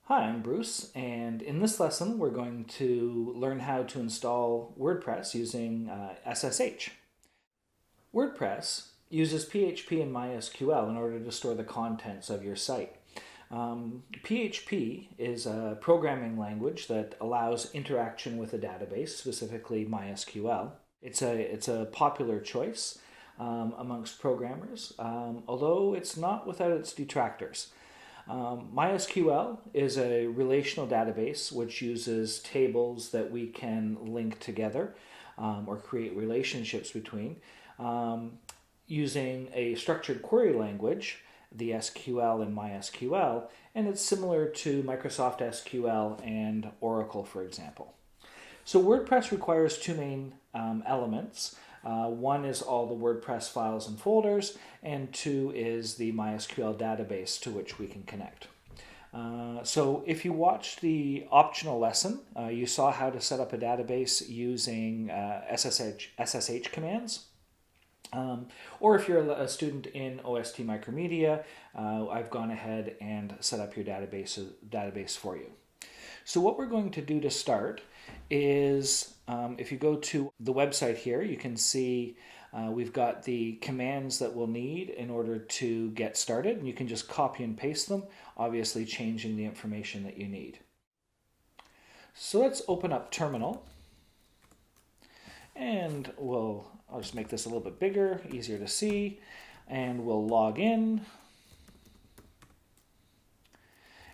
Hi, I'm Bruce, and in this lesson we're going to learn how to install WordPress using SSH. WordPress uses PHP and MySQL in order to store the contents of your site. PHP is a programming language that allows interaction with a database, specifically MySQL. It's a popular choice amongst programmers, although it's not without its detractors. MySQL is a relational database which uses tables that we can link together or create relationships between using a structured query language, the SQL in MySQL, and it's similar to Microsoft SQL and Oracle, for example. So WordPress requires two main elements. One is all the WordPress files and folders, and two is the MySQL database to which we can connect. So if you watched the optional lesson, you saw how to set up a database using SSH commands. Or if you're a student in OST Micromedia, I've gone ahead and set up your database for you. So what we're going to do to start is, if you go to the website here, you can see we've got the commands that we'll need in order to get started, and you can just copy and paste them, obviously changing the information that you need. So let's open up Terminal, and I'll just make this a little bit bigger, easier to see, and we'll log in.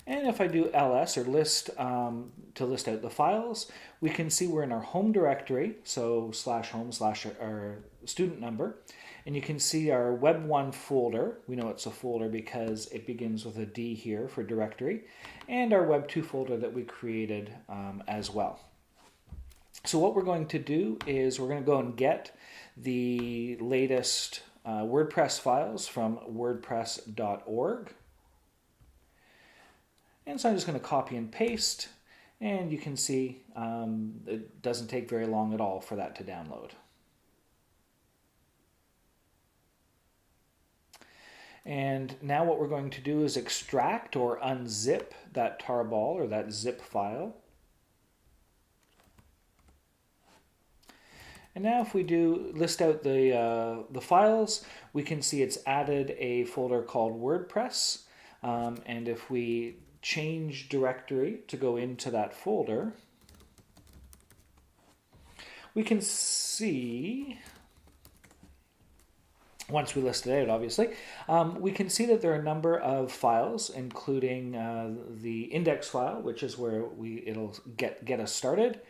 And if I do ls, or list, to list out the files, we can see we're in our home directory, so /home/ our student number. And you can see our web1 folder. We know it's a folder because it begins with a D here for directory. And our web2 folder that we created as well. So what we're going to do is we're going to go and get the latest WordPress files from wordpress.org. And so I'm just going to copy and paste, and you can see it doesn't take very long at all for that to download. And now what we're going to do is extract or unzip that tarball or that zip file. And now if we do list out the files, we can see it's added a folder called WordPress. And if we change directory to go into that folder, we can see, once we list it out obviously, we can see that there are a number of files, including the index file, which is where it'll get us started.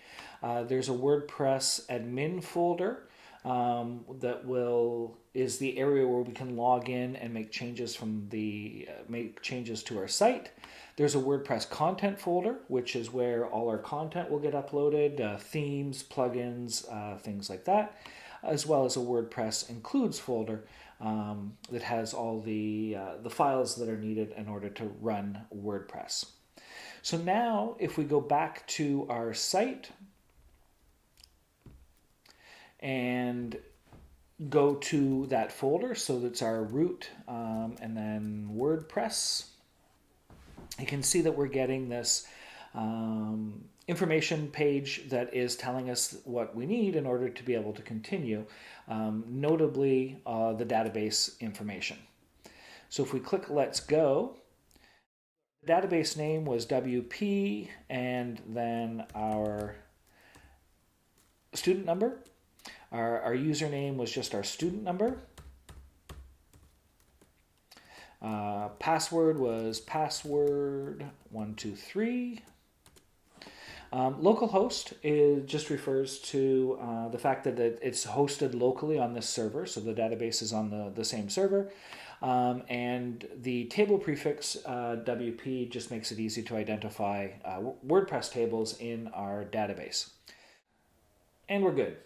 There's a WordPress admin folder that is the area where we can log in and make changes to our site. There's a WordPress content folder, which is where all our content will get uploaded, themes, plugins, things like that, as well as a WordPress includes folder that has all the files that are needed in order to run WordPress. So now if we go back to our site and go to that folder, so that's our root, and then WordPress, you can see that we're getting this information page that is telling us what we need in order to be able to continue, notably the database information. So if we click Let's Go, the database name was WP, and then our student number. Our username was just our student number. Password was password123. Localhost just refers to the fact that it's hosted locally on this server, so the database is on the same server. And the table prefix WP just makes it easy to identify WordPress tables in our database. And we're good.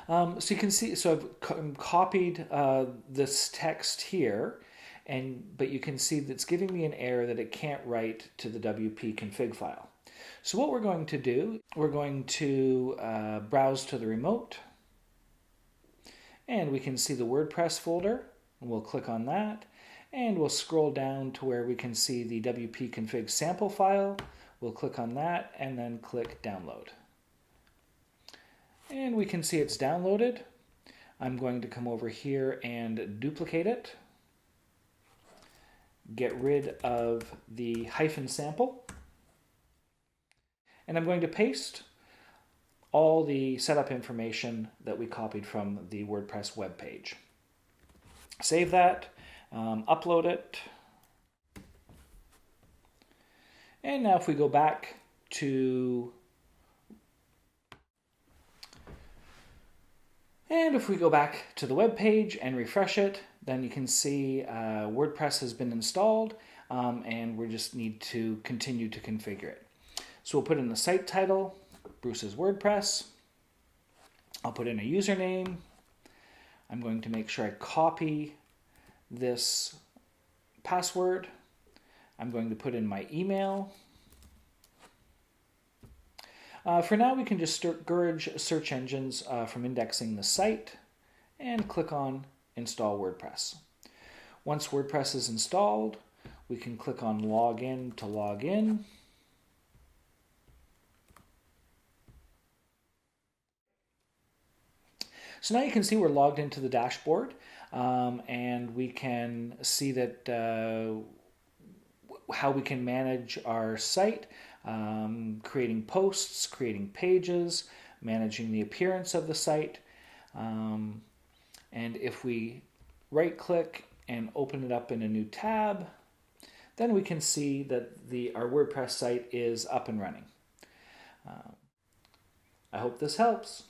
So you can see, so I've copied this text here, but you can see that it's giving me an error that it can't write to the WP config file. So what we're going to do, we're going to browse to the remote, and we can see the WordPress folder, and we'll click on that, And we'll scroll down to where we can see the WP config sample file. We'll click on that and then click download. And we can see it's downloaded. I'm going to come over here and duplicate it. Get rid of the hyphen sample. And I'm going to paste all the setup information that we copied from the WordPress web page. Save that, upload it. And now if we go back to the web page and refresh it, then you can see WordPress has been installed, and we just need to continue to configure it. So we'll put in the site title, Bruce's WordPress. I'll put in a username. I'm going to make sure I copy this password. I'm going to put in my email. For now, we can just discourage search engines from indexing the site and click on Install WordPress. Once WordPress is installed, we can click on Login to log in. So now you can see we're logged into the dashboard, and we can see that how we can manage our site, creating posts, creating pages, managing the appearance of the site. And if we right-click and open it up in a new tab, then we can see that our WordPress site is up and running. I hope this helps.